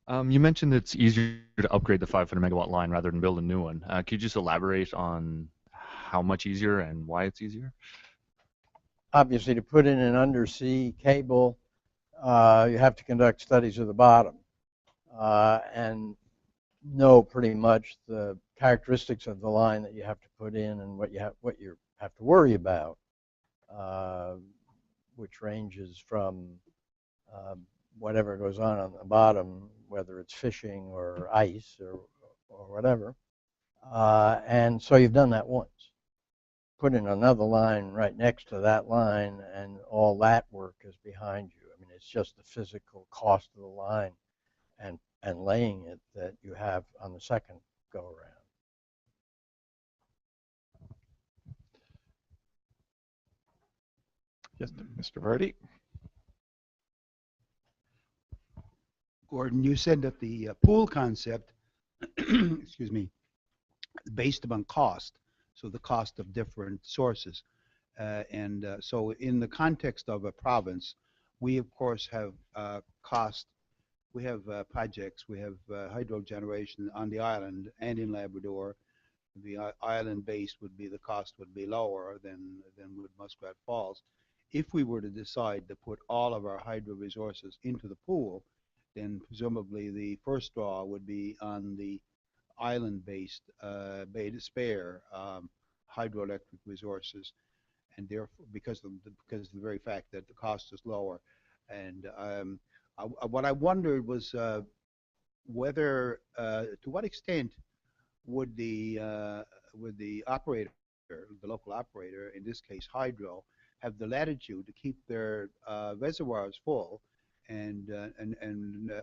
You mentioned it's easier to upgrade the 500 megawatt line rather than build a new one. Could you just elaborate on how much easier and why it's easier? Obviously, to put in an undersea cable, you have to conduct studies of the bottom and know pretty much the characteristics of the line that you have to put in and what you have to worry about, uh, which ranges from uh, whatever goes on the bottom, whether it's fishing or ice or whatever. And so you've done that once. Put in another line right next to that line, and all that work is behind you. I mean, it's just the physical cost of the line and laying it that you have on the second go around. Yes, Mr. Verdi. Gordon, you said that the pool concept, excuse me, based upon cost, so the cost of different sources. So in the context of a province, we of course have cost, we have projects, we have hydro generation on the island and in Labrador. The island base would be, the cost would be lower than with Muskrat Falls. If we were to decide to put all of our hydro resources into the pool, then presumably the first draw would be on the island-based Bay to Spare hydroelectric resources, and therefore because of the very fact that the cost is lower. And what I wondered was whether to what extent would the operator, the local operator, in this case Hydro, have the latitude to keep their reservoirs full and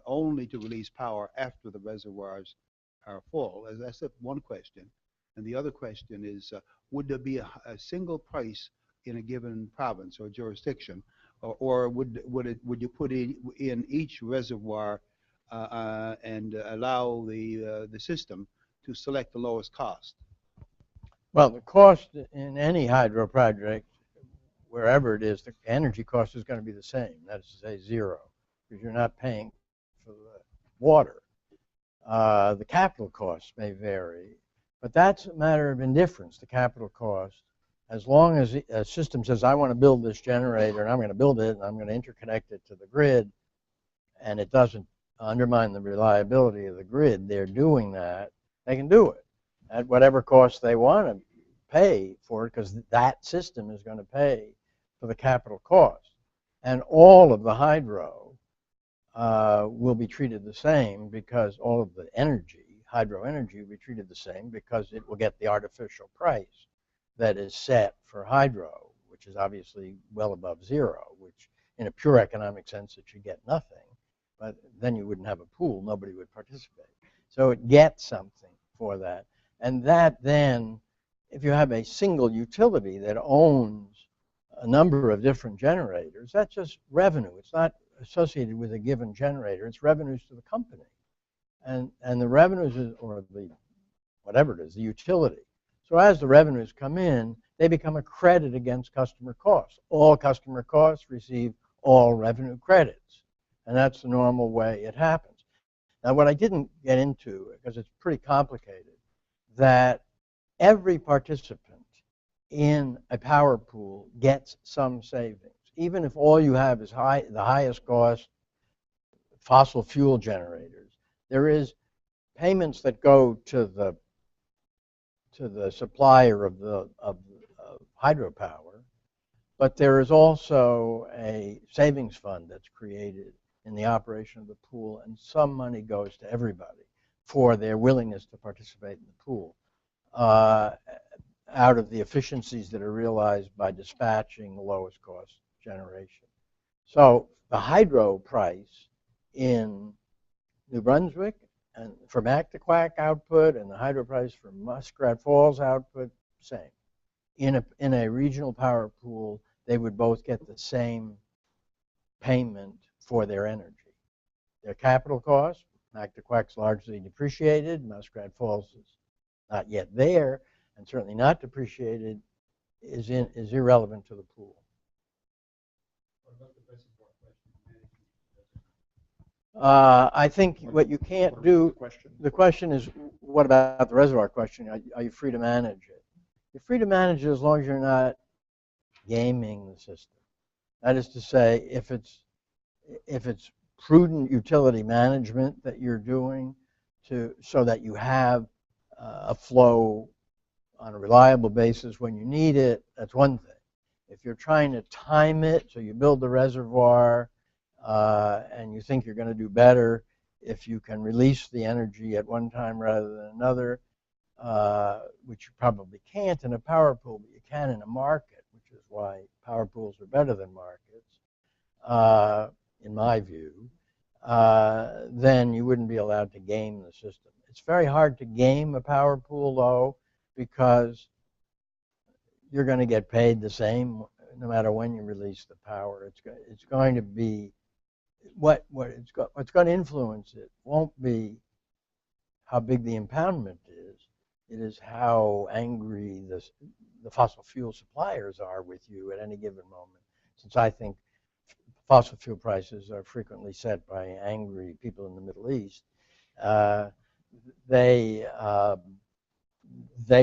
only to release power after the reservoirs are full? That's one question. And the other question is, would there be a single price in a given province or jurisdiction, or would you put in each reservoir and allow the system to select the lowest cost? Well, the cost in any hydro project, wherever it is, the energy cost is going to be the same. That is to say, zero, because you're not paying for the water. The capital costs may vary, but that's a matter of indifference, the capital cost. As long as a system says, I want to build this generator, and I'm going to build it, and I'm going to interconnect it to the grid, and it doesn't undermine the reliability of the grid, they're doing that, they can do it at whatever cost they want to pay for it, because that system is going to pay for the capital cost. And all of the hydro will be treated the same, because all of the energy, hydro energy, will be treated the same, because it will get the artificial price that is set for hydro, which is obviously well above zero, which in a pure economic sense it should get nothing, but then you wouldn't have a pool, nobody would participate. So it gets something for that. And that then, if you have a single utility that owns a number of different generators, that's just revenue. It's not associated with a given generator. It's revenues to the company. And the revenues, or the whatever it is, the utility. So as the revenues come in, they become a credit against customer costs. All customer costs receive all revenue credits. And that's the normal way it happens. Now, what I didn't get into, because it's pretty complicated, that every participant in a power pool gets some savings. Even if all you have is the highest cost fossil fuel generators, there is payments that go to the supplier of hydropower, but there is also a savings fund that's created in the operation of the pool, and some money goes to everybody for their willingness to participate in the pool out of the efficiencies that are realized by dispatching the lowest cost generation. So the hydro price in New Brunswick and for Mactaquac output and the hydro price for Muskrat Falls output, same. In a regional power pool, they would both get the same payment for their energy. Their capital cost, Mactaquac's largely depreciated, Muskrat Falls is not yet there, and certainly not depreciated, is irrelevant to the pool. What about the reservoir question? I think what you can't do, the question is, what about the reservoir question? Are you free to manage it? You're free to manage it as long as you're not gaming the system. That is to say, if it's prudent utility management that you're doing so that you have a flow on a reliable basis when you need it, that's one thing. If you're trying to time it, so you build the reservoir and you think you're going to do better if you can release the energy at one time rather than another, which you probably can't in a power pool, but you can in a market, which is why power pools are better than markets, in my view, then you wouldn't be allowed to game the system. It's very hard to game a power pool, though, because you're going to get paid the same no matter when you release the power. It's going to be what's going to influence it won't be how big the impoundment is. It is how angry the fossil fuel suppliers are with you at any given moment. Since I think fossil fuel prices are frequently set by angry people in the Middle East, they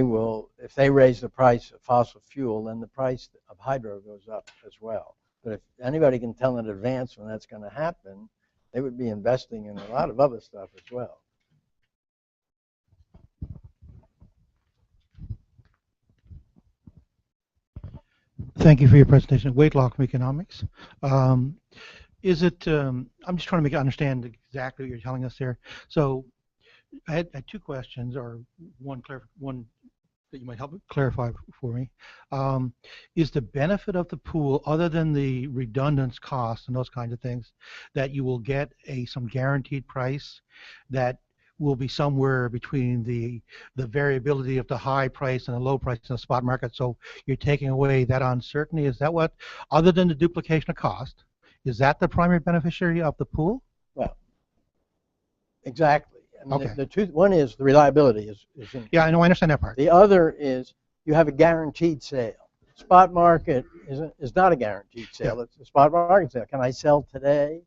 will, if they raise the price of fossil fuel, then the price of hydro goes up as well. But if anybody can tell in advance when that's going to happen, they would be investing in a lot of other stuff as well. Thank you for your presentation. Weight loss economics. Is it? I'm just trying to understand exactly what you're telling us here. So, I had two questions, or one that you might help clarify for me. Is the benefit of the pool, other than the redundant costs and those kinds of things, that you will get some guaranteed price that will be somewhere between the variability of the high price and the low price in the spot market, so you're taking away that uncertainty? Is that what, other than the duplication of cost, is that the primary beneficiary of the pool? Well, exactly. I mean, Okay. the two, one is the reliability is Yeah, I know, I understand that part. The other is you have a guaranteed sale. Spot market is not a guaranteed sale. Yeah. It's a spot market sale. Can I sell today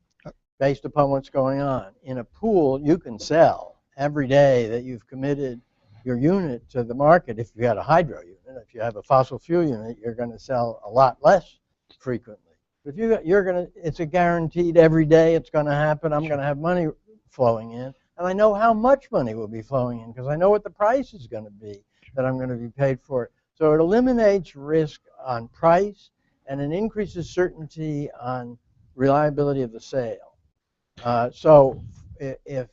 based upon what's going on? In a pool, you can sell every day that you've committed your unit to the market. If you had a hydro unit, if you have a fossil fuel unit, you're going to sell a lot less frequently. But if it's a guaranteed every day it's going to happen. I'm going to have money flowing in. And I know how much money will be flowing in because I know what the price is going to be that I'm going to be paid for it. So it eliminates risk on price and it increases certainty on reliability of the sale. So if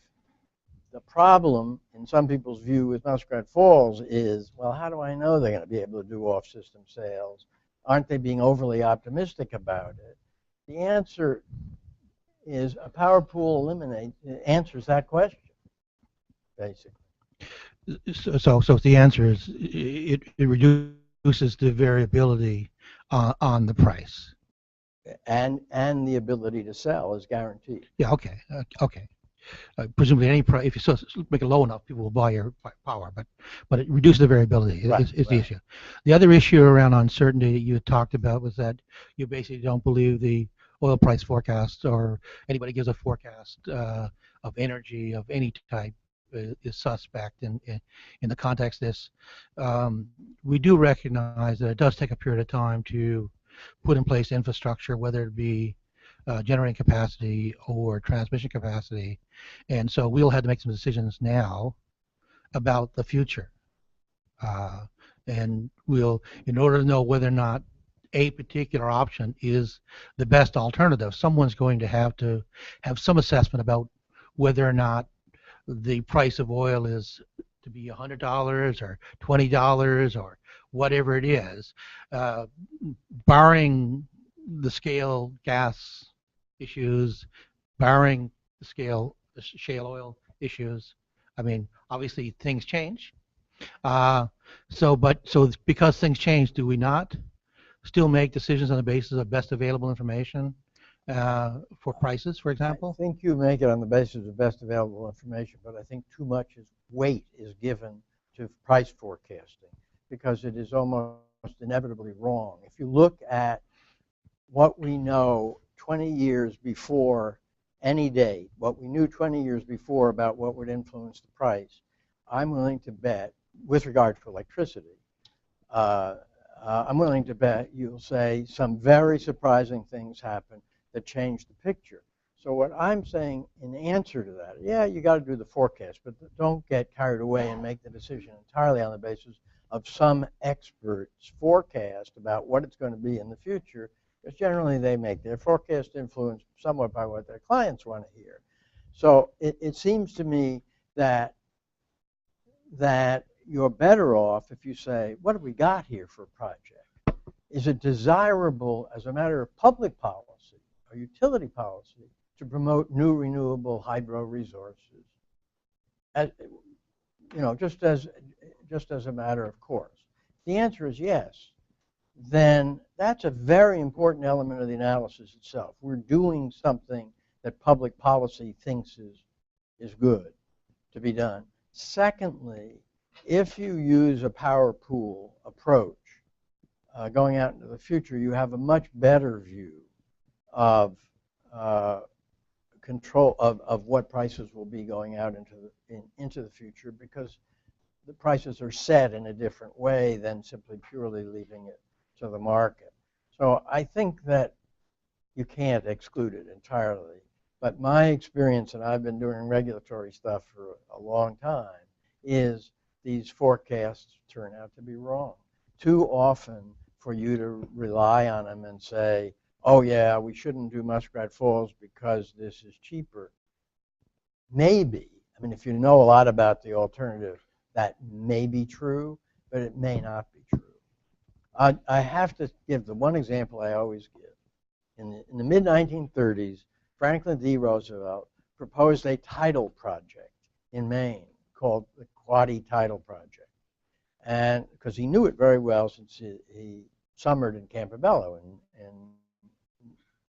the problem in some people's view with Muskrat Falls is, well, how do I know they're going to be able to do off-system sales? Aren't they being overly optimistic about it? The answer is a power pool answers that question, basically. So the answer is it reduces the variability on the price. And the ability to sell is guaranteed. Yeah, okay, okay. Presumably any price, if you make it low enough, people will buy your power, but it reduces the variability is the issue. The other issue around uncertainty that you had talked about was that you basically don't believe the oil price forecast, or anybody gives a forecast of energy of any type is suspect in the context of this. We do recognize that it does take a period of time to put in place infrastructure, whether it be generating capacity or transmission capacity, and so we'll have to make some decisions now about the future, and we'll, in order to know whether or not a particular option is the best alternative, someone's going to have some assessment about whether or not the price of oil is to be $100 or $20 or whatever it is, barring the shale gas issues, barring the shale oil issues. I mean, obviously things change. So because things change, do we not still make decisions on the basis of best available information for prices, for example? I think you make it on the basis of best available information, but I think too much weight is given to price forecasting because it is almost inevitably wrong. If you look at what we know 20 years before any day, what we knew 20 years before about what would influence the price, I'm willing to bet, with regard to electricity, I'm willing to bet you'll say some very surprising things happen that change the picture. So what I'm saying in answer to that, yeah, you got to do the forecast, but don't get carried away and make the decision entirely on the basis of some expert's forecast about what it's going to be in the future, because generally they make their forecast influenced somewhat by what their clients want to hear. So it seems to me that you're better off if you say, what have we got here for a project? Is it desirable as a matter of public policy or utility policy to promote new renewable hydro resources? Just as a matter of course. The answer is yes. Then that's a very important element of the analysis itself. We're doing something that public policy thinks is good to be done. Secondly, if you use a power pool approach going out into the future, you have a much better view of control of what prices will be going out into the future, because the prices are set in a different way than simply purely leaving it to the market. So I think that you can't exclude it entirely. But my experience, and I've been doing regulatory stuff for a long time, is these forecasts turn out to be wrong. Too often for you to rely on them and say, oh yeah, we shouldn't do Muskrat Falls because this is cheaper. Maybe. I mean, if you know a lot about the alternative, that may be true, but it may not be true. I have to give the one example I always give. In the mid-1930s, Franklin D. Roosevelt proposed a tidal project in Maine called the Quaddy Tidal Project. And because he knew it very well since he summered in Campobello in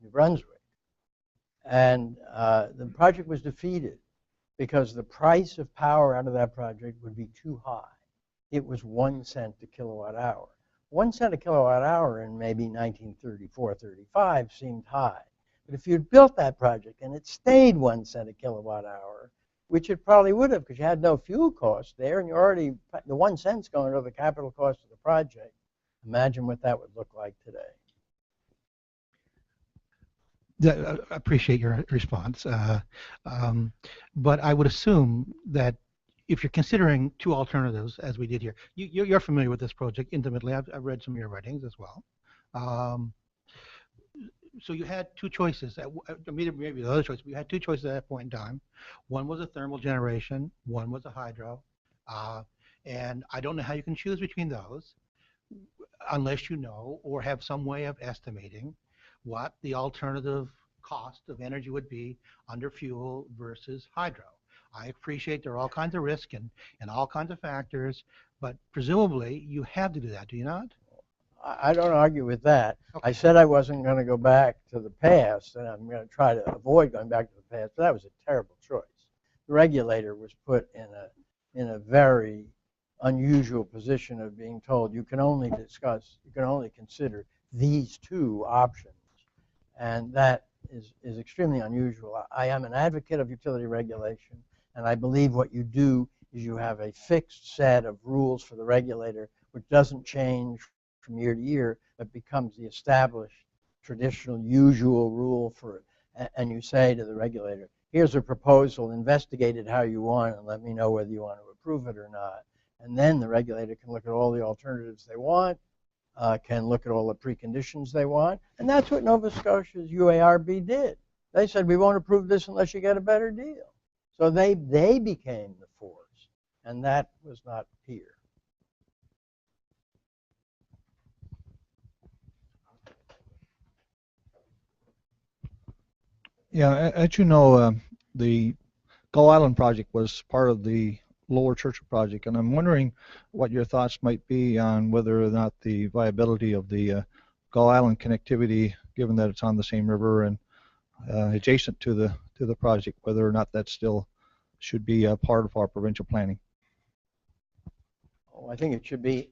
New Brunswick. And the project was defeated because the price of power out of that project would be too high. It was 1 cent a kilowatt hour. 1 cent a kilowatt hour in maybe 1934, 35 seemed high. But if you'd built that project and it stayed 1 cent a kilowatt hour, which it probably would have because you had no fuel cost there and you're already, the 1 cent's going to the capital cost of the project. Imagine what that would look like today. I appreciate your response. But I would assume that if you're considering two alternatives, as we did here, you're familiar with this project intimately. I've read some of your writings as well. So you had two choices. Maybe the other choice. We had two choices at that point in time. One was a thermal generation. One was a hydro. And I don't know how you can choose between those unless you know or have some way of estimating what the alternative cost of energy would be under fuel versus hydro. I appreciate there are all kinds of risk and all kinds of factors, but presumably you have to do that, do you not? I don't argue with that. Okay. I said I wasn't going to go back to the past, and I'm going to try to avoid going back to the past, but that was a terrible choice. The regulator was put in a very unusual position of being told you can only consider these two options. And that is extremely unusual. I am an advocate of utility regulation, and I believe what you do is you have a fixed set of rules for the regulator, which doesn't change from year to year, but becomes the established, traditional, usual rule for it. And you say to the regulator, here's a proposal, investigate it how you want, and let me know whether you want to approve it or not. And then the regulator can look at all the alternatives they want, can look at all the preconditions they want, and that's what Nova Scotia's UARB did. They said, we won't approve this unless you get a better deal. So they became the force, and that was not here. Yeah, as you know, the Gull Island project was part of the Lower Churchill project, and I'm wondering what your thoughts might be on whether or not the viability of the Gull Island connectivity, given that it's on the same river and adjacent to the project, whether or not that still should be a part of our provincial planning. Oh, I think it should be.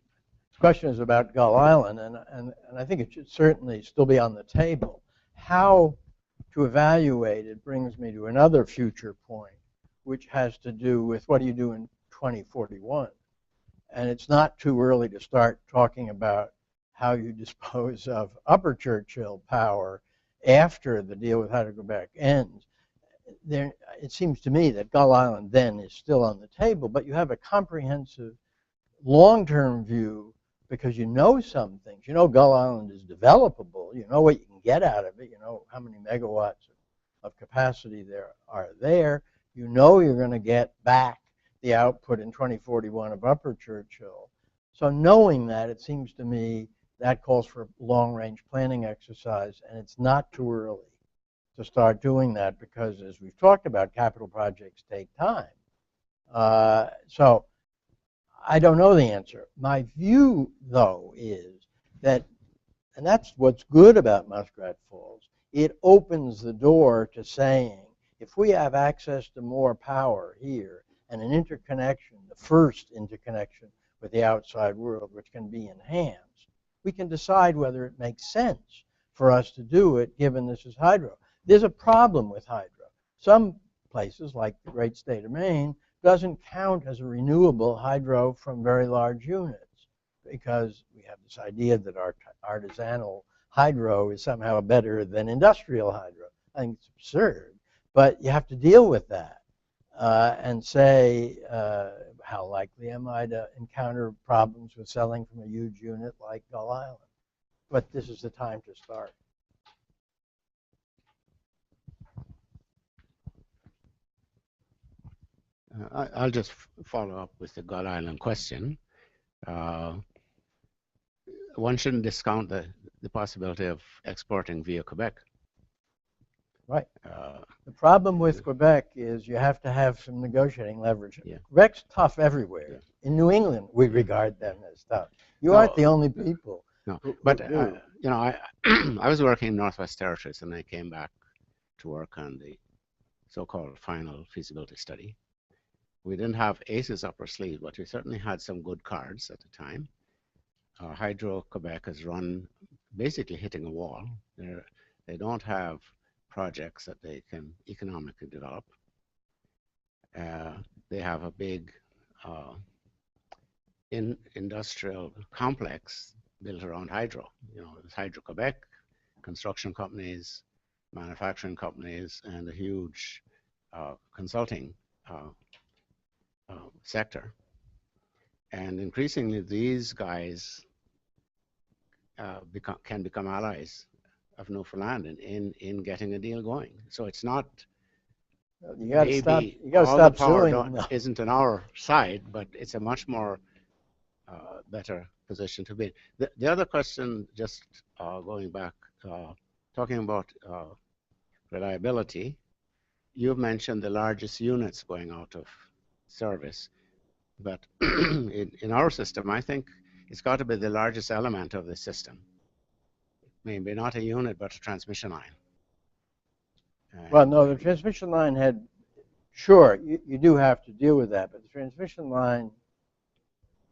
The question is about Gull Island, and I think it should certainly still be on the table. How to evaluate it brings me to another future point, which has to do with what do you do in 2041. And it's not too early to start talking about how you dispose of Upper Churchill power after the deal with Hydro-Quebec ends. It seems to me that Gull Island then is still on the table, but you have a comprehensive long-term view because you know some things. You know Gull Island is developable. You know what you can get out of it. You know how many megawatts of capacity there are there. You know you're going to get back the output in 2041 of Upper Churchill. So knowing that, it seems to me that calls for a long-range planning exercise, and it's not too early to start doing that because, as we've talked about, capital projects take time. So I don't know the answer. My view, though, is that, and that's what's good about Muskrat Falls, it opens the door to saying, if we have access to more power here and an interconnection, the first interconnection with the outside world, which can be enhanced, we can decide whether it makes sense for us to do it, given this is hydro. There's a problem with hydro. Some places, like the great state of Maine, doesn't count as a renewable hydro from very large units because we have this idea that our artisanal hydro is somehow better than industrial hydro. I think it's absurd, but you have to deal with that and say, how likely am I to encounter problems with selling from a huge unit like Gull Island? But this is the time to start. I'll just follow up with the Gull Island question. One shouldn't discount the possibility of exporting via Quebec. Right. The problem with Quebec is you have to have some negotiating leverage. Yeah. Quebec's tough everywhere. Yeah. In New England, we regard them as tough. You aren't the only people. No, who but do. you know, I was working in Northwest Territories, and I came back to work on the so-called final feasibility study. We didn't have aces up our sleeve, but we certainly had some good cards at the time. Hydro-Quebec has run basically hitting a wall. They don't have projects that they can economically develop. They have a big industrial complex built around hydro. You know, there's Hydro-Quebec, construction companies, manufacturing companies, and a huge consulting sector. And increasingly, these guys can become allies of Newfoundland in getting a deal going. So it's not You got to stop. maybe You got to all stop the power suing them. isn't on our side, but it's a much more better position to be in. The other question, just going back, talking about reliability, you've mentioned the largest units going out of service, but in our system, I think it's got to be the largest element of the system. Maybe not a unit, but a transmission line. Well, no, the transmission line had, sure, you do have to deal with that, but the transmission line,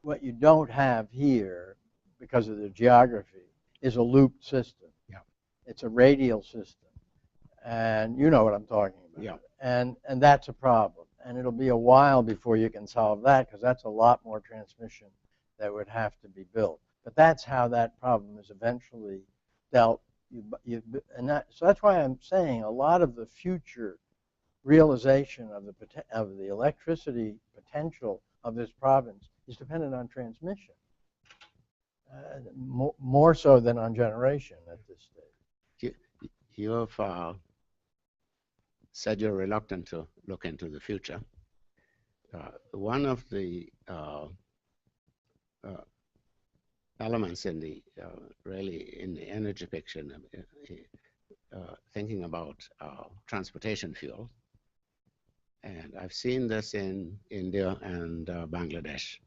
what you don't have here, because of the geography, is a looped system. Yeah. It's a radial system, and you know what I'm talking about. Yeah. And that's a problem, and it'll be a while before you can solve that, because that's a lot more transmission that would have to be built. But that's how that problem is eventually dealt. So that's why I'm saying a lot of the future realization of the electricity potential of this province is dependent on transmission, more so than on generation at this stage. You have said you're reluctant to look into the future. One of the elements in the really in the energy picture, thinking about transportation fuel, and I've seen this in India and Bangladesh.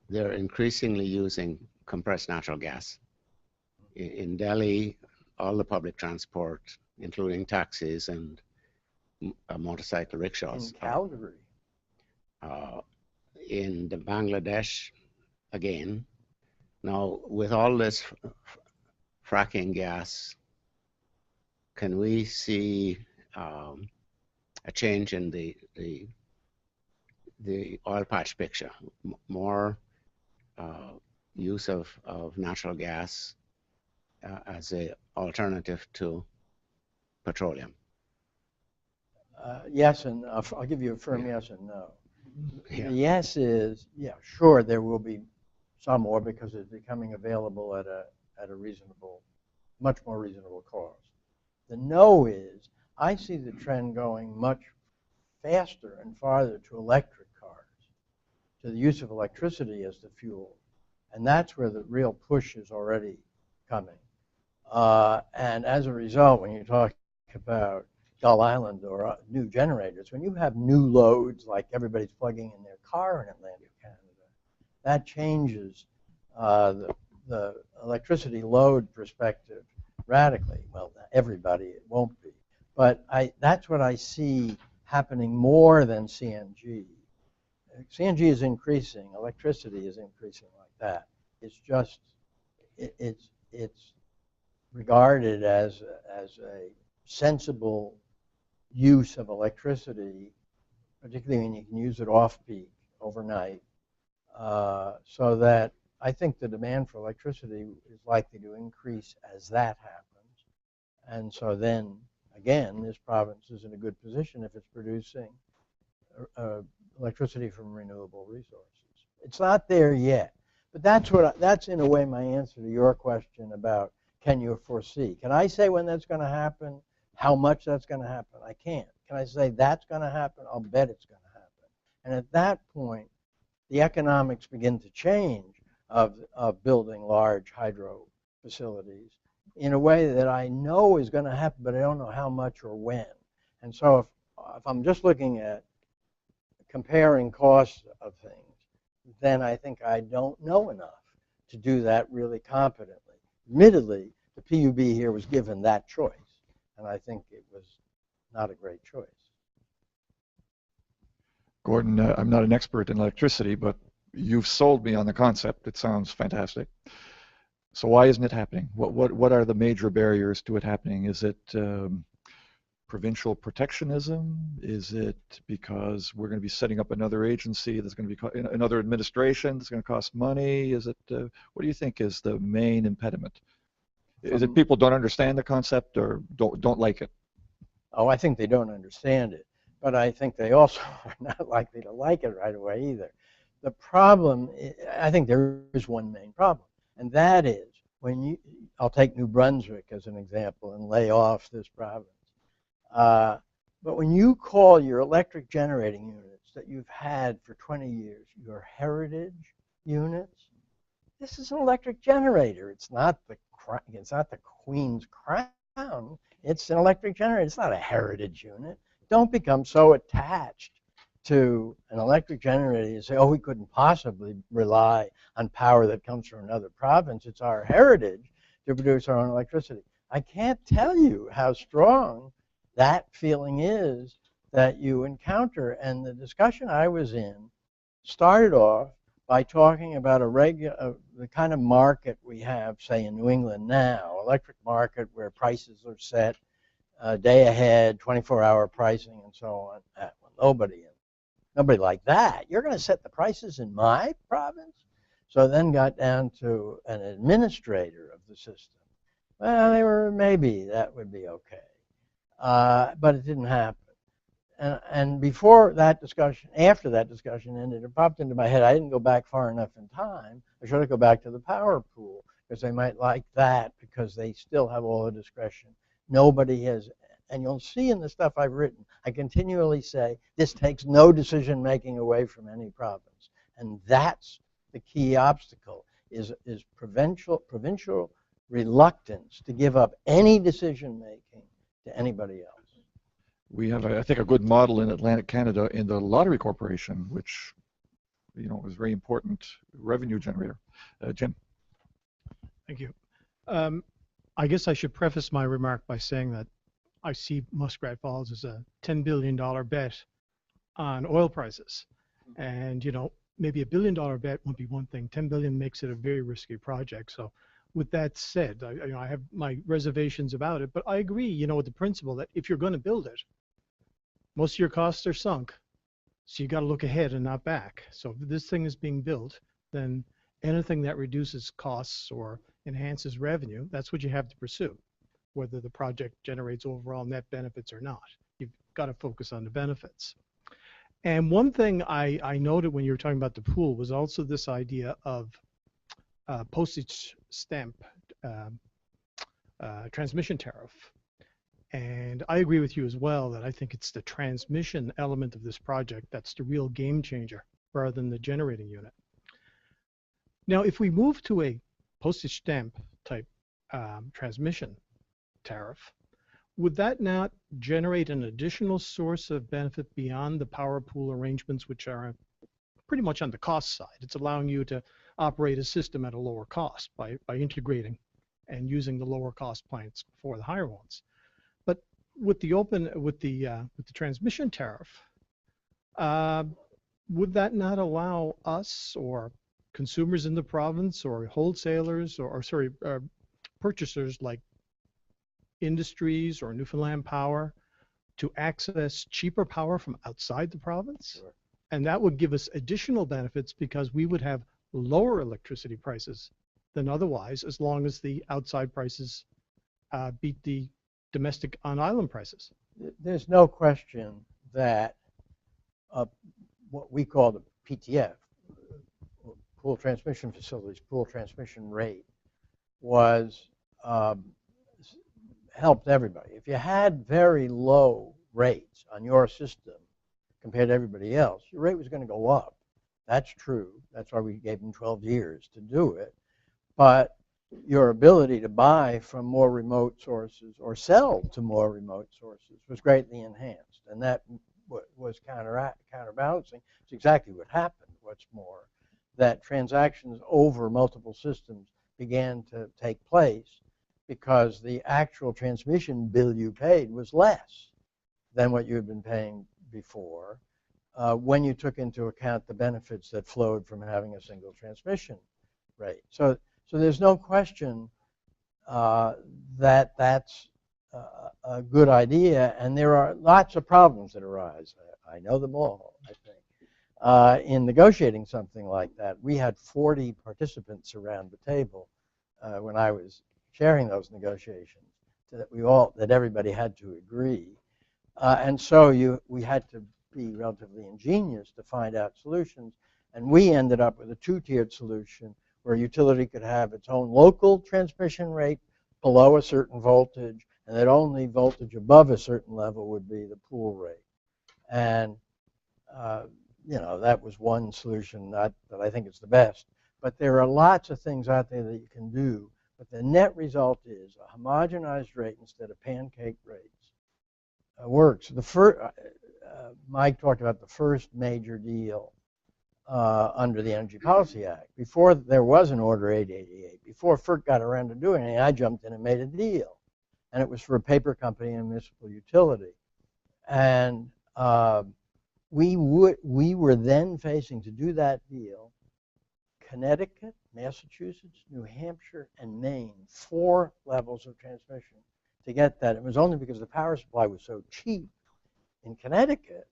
They're increasingly using compressed natural gas. In Delhi, all the public transport, including taxis and motorcycle rickshaws. In Calgary. In the Bangladesh, again, now with all this fracking gas can we see a change in the oil patch picture? More use of natural gas as an alternative to petroleum? Yes, and I'll give you a firm yes and no. Yeah. The yes is, yeah, sure, there will be some more because it's becoming available at a reasonable, much more reasonable cost. The no is, I see the trend going much faster and farther to electric cars, to the use of electricity as the fuel. And that's where the real push is already coming. And as a result, when you talk about Gull Island or new generators, when you have new loads like everybody's plugging in their car in Atlantic Canada, that changes the electricity load perspective radically. Well, everybody, it won't be. But that's what I see happening more than CNG. CNG is increasing. Electricity is increasing like that. It's just, it's regarded as a sensible use of electricity, particularly when you can use it off-peak overnight, so that I think the demand for electricity is likely to increase as that happens. And so then, again, this province is in a good position if it's producing electricity from renewable resources. It's not there yet, but that's in a way my answer to your question about can you foresee. Can I say when that's going to happen? How much that's going to happen? I can't. Can I say that's going to happen? I'll bet it's going to happen. And at that point, the economics begin to change of building large hydro facilities in a way that I know is going to happen, but I don't know how much or when. And so if I'm just looking at comparing costs of things, then I think I don't know enough to do that really competently. Admittedly, the PUB here was given that choice, and I think it was not a great choice. Gordon, I'm not an expert in electricity, but you've sold me on the concept. It sounds fantastic. So why isn't it happening? What are the major barriers to it happening? Is it provincial protectionism? Is it because we're going to be setting up another agency that's going to be another administration that's going to cost money? Is it what do you think is the main impediment? Is it people don't understand the concept or don't like it? Oh, I think they don't understand it, but I think they also are not likely to like it right away either. The problem, I think there is one main problem, and that is I'll take New Brunswick as an example and lay off this province. But when you call your electric generating units that you've had for 20 years your heritage units, this is an electric generator. It's not the Queen's crown. It's an electric generator. It's not a heritage unit. Don't become so attached to an electric generator and say, oh, we couldn't possibly rely on power that comes from another province. It's our heritage to produce our own electricity. I can't tell you how strong that feeling is that you encounter. And the discussion I was in started off by talking about the kind of market we have, say, in New England now, electric market where prices are set day ahead, 24-hour pricing, and so on. Nobody like that. You're going to set the prices in my province? So then got down to an administrator of the system. Well, maybe that would be okay. But it didn't happen. And before that discussion, after that discussion ended, it popped into my head, I didn't go back far enough in time. I should have go back to the power pool because they might like that because they still have all the discretion. Nobody has, and you'll see in the stuff I've written, I continually say this takes no decision making away from any province. And that's the key obstacle is provincial reluctance to give up any decision making to anybody else. We have, I think, a good model in Atlantic Canada in the Lottery Corporation, which, is a very important revenue generator. Jim. Thank you. I guess I should preface my remark by saying that I see Muskrat Falls as a $10 billion bet on oil prices. And, maybe $1 billion bet would be one thing. $10 billion makes it a very risky project. So with that said, I have my reservations about it, but I agree, with the principle that if you're going to build it, most of your costs are sunk. So you got to look ahead and not back. So if this thing is being built, then anything that reduces costs or enhances revenue, that's what you have to pursue, whether the project generates overall net benefits or not. You've got to focus on the benefits. And one thing I noted when you were talking about the pool was also this idea of postage stamp transmission tariff. And I agree with you as well that I think it's the transmission element of this project that's the real game changer rather than the generating unit. Now, if we move to a postage stamp type transmission tariff, would that not generate an additional source of benefit beyond the power pool arrangements, which are pretty much on the cost side? It's allowing you to operate a system at a lower cost by integrating and using the lower cost plants for the higher ones. But with the transmission tariff, would that not allow us or consumers in the province or wholesalers or purchasers like industries or Newfoundland Power to access cheaper power from outside the province? Sure. And that would give us additional benefits because we would have lower electricity prices than otherwise, as long as the outside prices beat the domestic on-island prices. There's no question that what we call the PTF, pool transmission facilities, pool transmission rate, was helped everybody. If you had very low rates on your system compared to everybody else, your rate was going to go up. That's true. That's why we gave them 12 years to do it. But your ability to buy from more remote sources or sell to more remote sources was greatly enhanced. And that was counterbalancing. It's exactly what happened. What's more, that transactions over multiple systems began to take place because the actual transmission bill you paid was less than what you had been paying before when you took into account the benefits that flowed from having a single transmission rate. So there's no question that that's a good idea, and there are lots of problems that arise. I know them all, I think. In negotiating something like that, we had 40 participants around the table when I was chairing those negotiations, so that everybody had to agree. And so we had to be relatively ingenious to find out solutions, and we ended up with a two-tiered solution where a utility could have its own local transmission rate below a certain voltage, and that only voltage above a certain level would be the pool rate. And that was one solution that I think is the best. But there are lots of things out there that you can do. But the net result is a homogenized rate instead of pancake rates works. Mike talked about the first major deal under the Energy Policy Act. Before there was an Order 888, before FERC got around to doing anything, I jumped in and made a deal. And it was for a paper company and a municipal utility. And we were then facing, to do that deal, Connecticut, Massachusetts, New Hampshire, and Maine, 4 levels of transmission to get that. It was only because the power supply was so cheap in Connecticut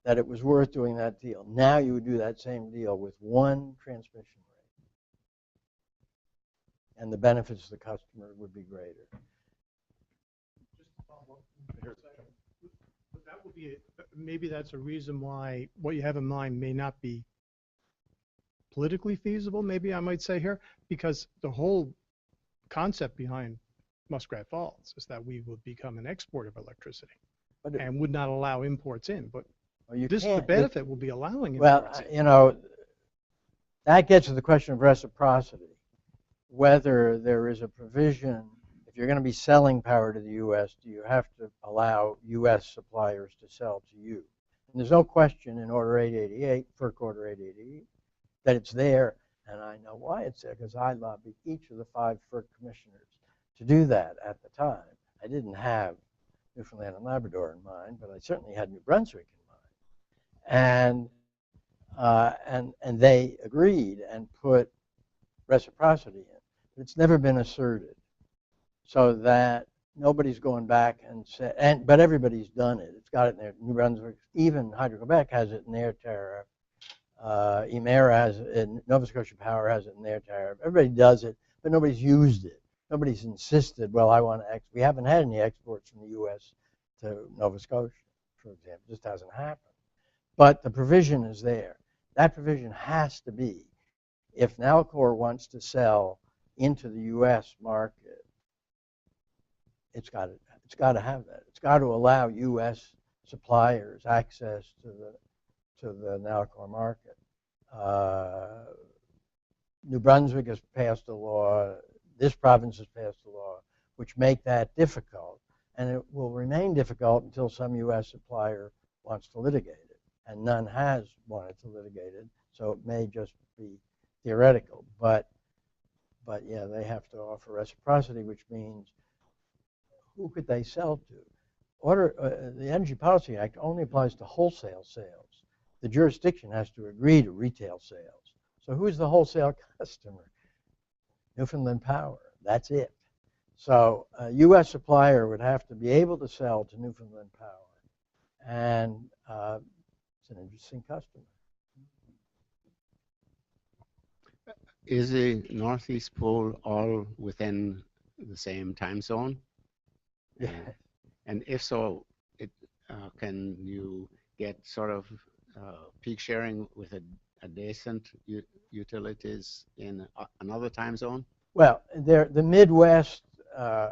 that it was worth doing that deal. Now you would do that same deal with 1 transmission rate. And the benefits to the customer would be greater. Just to follow up, but that would be maybe that's a reason why what you have in mind may not be politically feasible, maybe I might say here, because the whole concept behind Muskrat Falls is that we would become an exporter of electricity and would not allow imports in. But the benefit will be allowing imports in. Well, that gets to the question of reciprocity, whether there is a provision. If you're going to be selling power to the U.S., do you have to allow U.S. suppliers to sell to you? And there's no question in Order 888, FERC Order 888, that it's there, and I know why it's there, because I lobbied each of the 5 FERC commissioners to do that at the time. I didn't have Newfoundland and Labrador in mind, but I certainly had New Brunswick in mind. And they agreed and put reciprocity in. It's never been asserted, so that nobody's going back and said, but everybody's done it. It's got it in there. New Brunswick, even Hydro-Quebec has it in their tariff. Emera has it, and Nova Scotia Power has it in their tariff. Everybody does it, but nobody's used it. Nobody's insisted, well, I want to we haven't had any exports from the U.S. to Nova Scotia, for example. It just hasn't happened. But the provision is there. That provision has to be, if Nalcor wants to sell into the U.S. market, it's got to have that. It's got to allow U.S. suppliers access to the Nalcor market. New Brunswick has passed a law. This province has passed a law which make that difficult, and it will remain difficult until some U.S. supplier wants to litigate it, and none has wanted to litigate it, so it may just be theoretical. But yeah, they have to offer reciprocity, which means who could they sell to? The Energy Policy Act only applies to wholesale sales. The jurisdiction has to agree to retail sales. So who's the wholesale customer? Newfoundland Power. That's it. So a U.S. supplier would have to be able to sell to Newfoundland Power, and it's an interesting customer. Is the Northeast Pool all within the same time zone? Yeah. And if so, can you get sort of peak sharing with adjacent utilities in another time zone? Well, the Midwest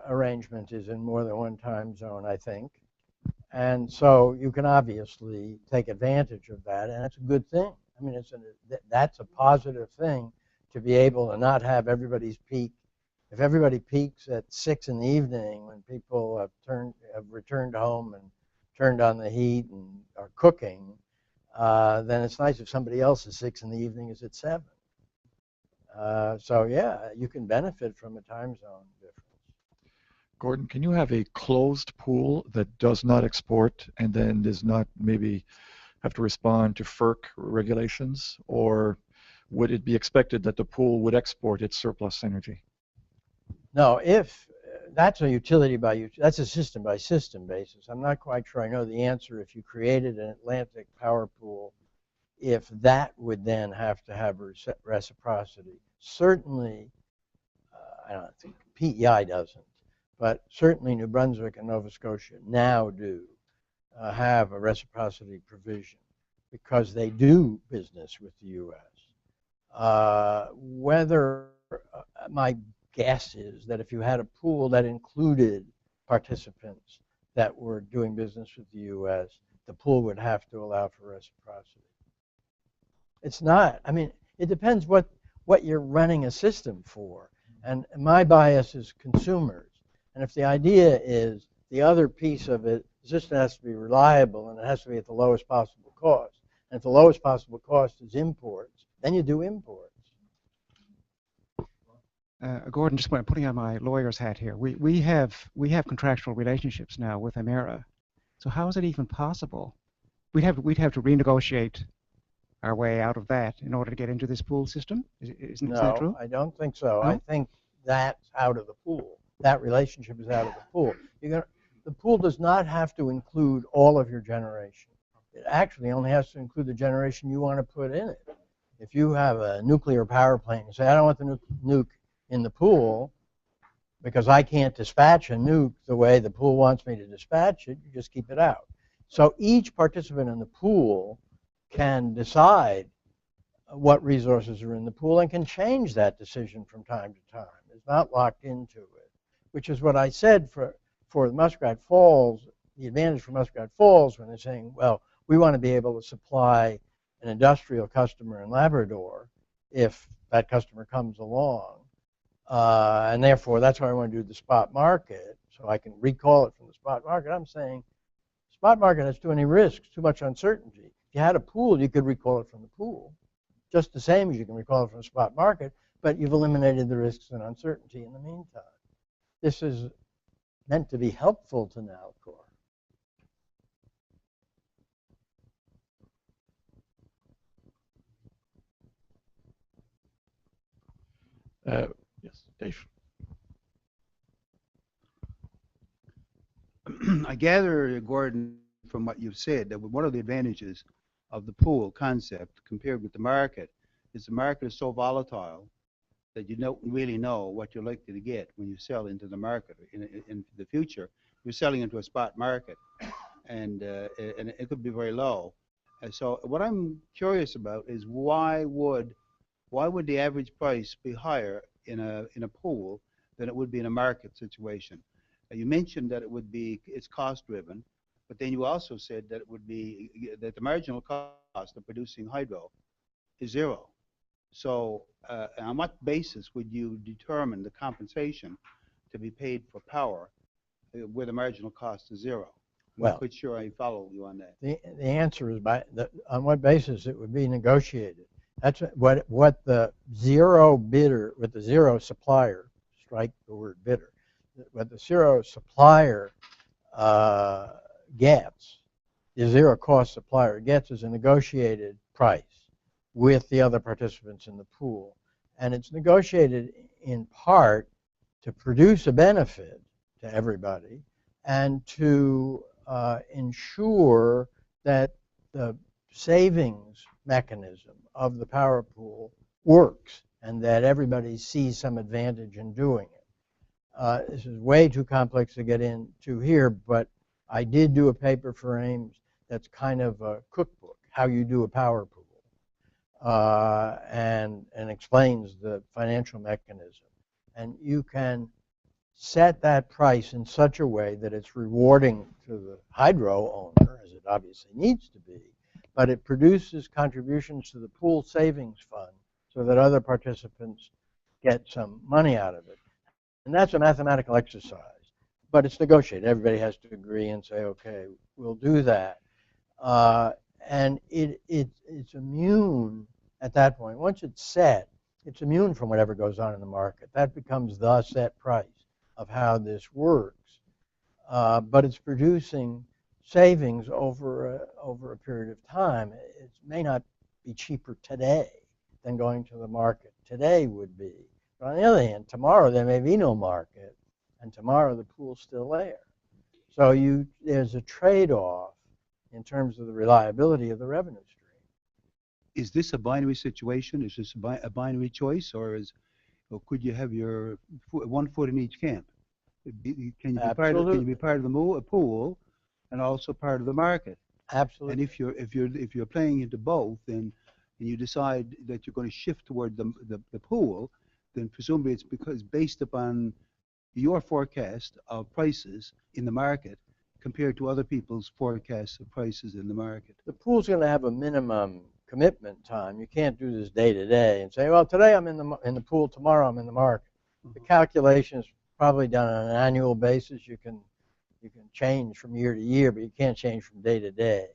arrangement is in more than one time zone, I think. And so you can obviously take advantage of that, and it's a good thing. I mean, that's a positive thing, to be able to not have everybody's peak. If everybody peaks at 6 in the evening when people have returned home and turned on the heat and are cooking, then it's nice if somebody else's 6 in the evening is at 7. So yeah, you can benefit from a time zone difference. Gordon, can you have a closed pool that does not export and then does not maybe have to respond to FERC regulations, or would it be expected that the pool would export its surplus energy? No, if that's a utility by that's a system by system basis. I'm not quite sure I know the answer. If you created an Atlantic power pool, if that would then have to have reciprocity. Certainly, I don't think PEI doesn't, but certainly New Brunswick and Nova Scotia now do have a reciprocity provision because they do business with the U.S. Whether my guess is that if you had a pool that included participants that were doing business with the U.S., the pool would have to allow for reciprocity. It's not. I mean, it depends what you're running a system for. And my bias is consumers. And if the idea is the other piece of it, the system has to be reliable and it has to be at the lowest possible cost. And if the lowest possible cost is imports, then you do imports. Gordon, just putting on my lawyer's hat here, we have contractual relationships now with Emera. So how is it even possible? We'd have to renegotiate our way out of that in order to get into this pool system? Isn't that true? No, I don't think so. No? I think that's out of the pool. That relationship is out of the pool. The pool does not have to include all of your generation. It actually only has to include the generation you want to put in it. If you have a nuclear power plant and say, I don't want the nuke in the pool because I can't dispatch a nuke the way the pool wants me to dispatch it, you just keep it out. So each participant in the pool can decide what resources are in the pool and can change that decision from time to time. It's not locked into it, which is what I said for the Muskrat Falls, the advantage for Muskrat Falls when they're saying, well, we want to be able to supply an industrial customer in Labrador if that customer comes along. And therefore, that's why I want to do the spot market, so I can recall it from the spot market. I'm saying spot market has too many risks, too much uncertainty. If you had a pool, you could recall it from the pool, just the same as you can recall it from the spot market, but you've eliminated the risks and uncertainty in the meantime. This is meant to be helpful to Nalcor. Yes, safe. I gather, Gordon, from what you've said, that one of the advantages of the pool concept compared with the market is the market is so volatile that you don't really know what you're likely to get when you sell into the market. In the future, you're selling into a spot market, and it could be very low. And so what I'm curious about is why would the average price be higher in a pool than it would be in a market situation? You mentioned that it's cost driven, but then you also said that it would be that the marginal cost of producing hydro is zero. So on what basis would you determine the compensation to be paid for power where the marginal cost is zero? I'm Well, not quite sure I follow you on that. The answer is on what basis it would be negotiated. That's what the zero bidder, with the zero supplier, strike the word bidder, what the zero supplier gets, the zero cost supplier gets is a negotiated price with the other participants in the pool. And it's negotiated in part to produce a benefit to everybody and to ensure that the savings mechanism of the power pool works and that everybody sees some advantage in doing it. This is way too complex to get into here, but I did do a paper for Ames that's kind of a cookbook, how you do a power pool, and explains the financial mechanism. And you can set that price in such a way that it's rewarding to the hydro owner, as it obviously needs to be, but it produces contributions to the pool savings fund so that other participants get some money out of it. And that's a mathematical exercise, but it's negotiated. Everybody has to agree and say, okay, we'll do that. And it's immune at that point. Once it's set, it's immune from whatever goes on in the market. That becomes the set price of how this works. But it's producing savings over a period of time. It may not be cheaper today than going to the market today would be. But on the other hand, tomorrow there may be no market, and tomorrow the pool's still there. So there's a trade-off in terms of the reliability of the revenue stream. Is this a binary situation? Is this a binary choice, or could you have your one foot in each camp? Can you be part of the pool and also part of the market? Absolutely. And if you're playing into both, and you decide that you're going to shift toward the pool, then presumably it's because based upon your forecast of prices in the market compared to other people's forecasts of prices in the market. The pool's going to have a minimum commitment time. You can't do this day to day and say, well, today I'm in the pool, tomorrow I'm in the market. The calculation is probably done on an annual basis. You can change from year to year, but you can't change from day to day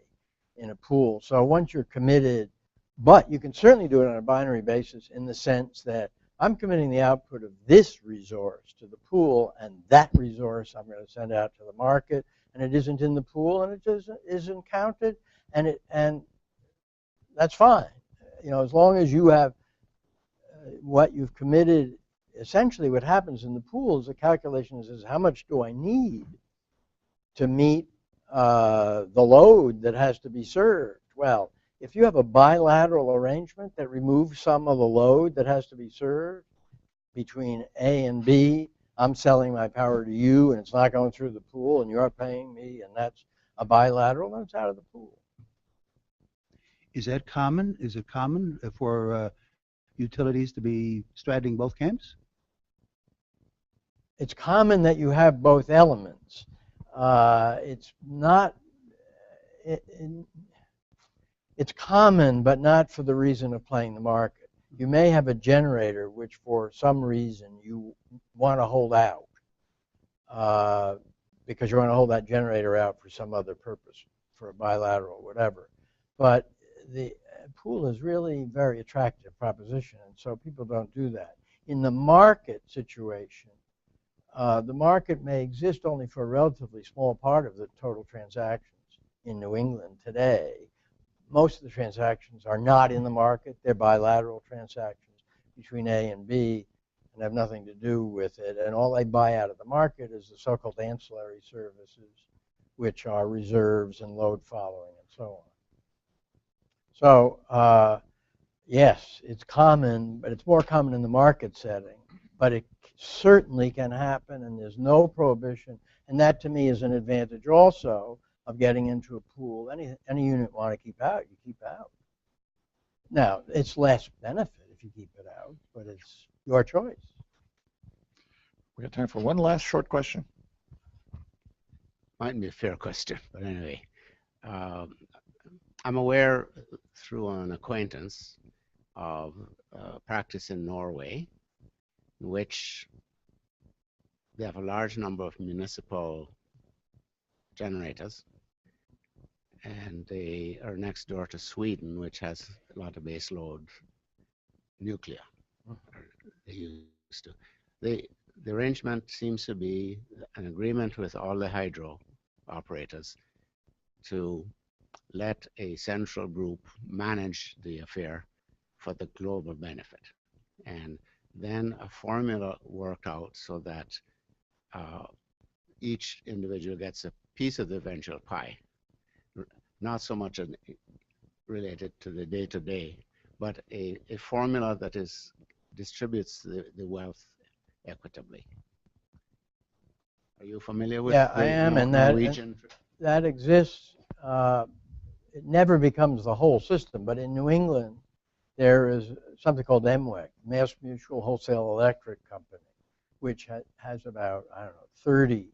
in a pool. So once you're committed, but you can certainly do it on a binary basis in the sense that I'm committing the output of this resource to the pool, and that resource I'm going to send out to the market, and it isn't in the pool, and it isn't counted, and that's fine. As long as you have what you've committed. Essentially what happens in the pool is the calculation is how much do I need to meet the load that has to be served. Well, if you have a bilateral arrangement that removes some of the load that has to be served between A and B, I'm selling my power to you and it's not going through the pool and you're paying me, and that's a bilateral, then it's out of the pool. Is that common? Is it common for utilities to be straddling both camps? It's common that you have both elements. It's not. It's common, but not for the reason of playing the market. You may have a generator which, for some reason, you want to hold out because you want to hold that generator out for some other purpose, for a bilateral or whatever. But the pool is really a very attractive proposition, and so people don't do that. In the market situation, the market may exist only for a relatively small part of the total transactions in New England today. Most of the transactions are not in the market. They're bilateral transactions between A and B. and have nothing to do with it. And all they buy out of the market is the so-called ancillary services, which are reserves and load following and so on. So yes, it's common, but it's more common in the market setting. But it certainly can happen, and there's no prohibition. And that, to me, is an advantage also of getting into a pool. Any unit you want to keep out, you keep out. Now, it's less benefit if you keep it out, but it's your choice. We got time for one last short question. Might be a fair question, but anyway. I'm aware through an acquaintance of practice in Norway, in which they have a large number of municipal generators, and they are next door to Sweden, which has a lot of base load nuclear. They used to. The arrangement seems to be an agreement with all the hydro operators to let a central group manage the affair for the global benefit. And then a formula worked out so that each individual gets a piece of the eventual pie, not so much related to the day-to-day, but a formula that distributes the wealth equitably. Are you familiar with I am, and that exists. It never becomes the whole system, but in New England, there is something called MWEC, Mass Mutual Wholesale Electric Company, which has about, 30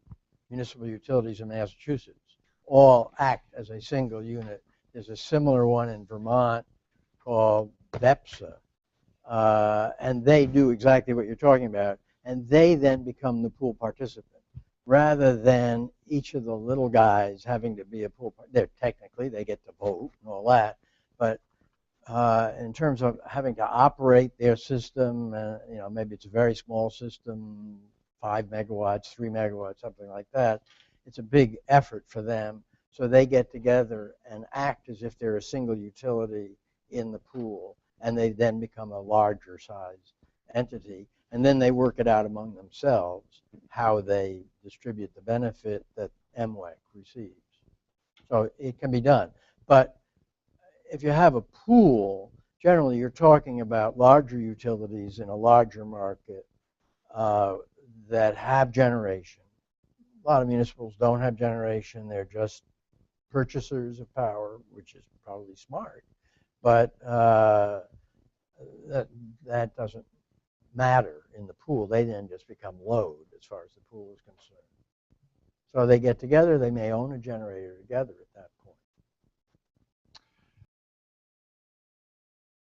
municipal utilities in Massachusetts, all act as a single unit. There's a similar one in Vermont called VEPSA, and they do exactly what you're talking about, and they then become the pool participant, rather than each of the little guys having to be a pool participant. Technically, they get to vote and all that, but in terms of having to operate their system, maybe it's a very small system, 5 megawatts, 3 megawatts, something like that. It's a big effort for them. So they get together and act as if they're a single utility in the pool, and they then become a larger size entity. And then they work it out among themselves how they distribute the benefit that MWEC receives. So it can be done. But if you have a pool, generally you're talking about larger utilities in a larger market that have generation. A lot of municipals don't have generation. They're just purchasers of power, which is probably smart. But that doesn't matter in the pool. They then just become load as far as the pool is concerned. So they get together. They may own a generator together at that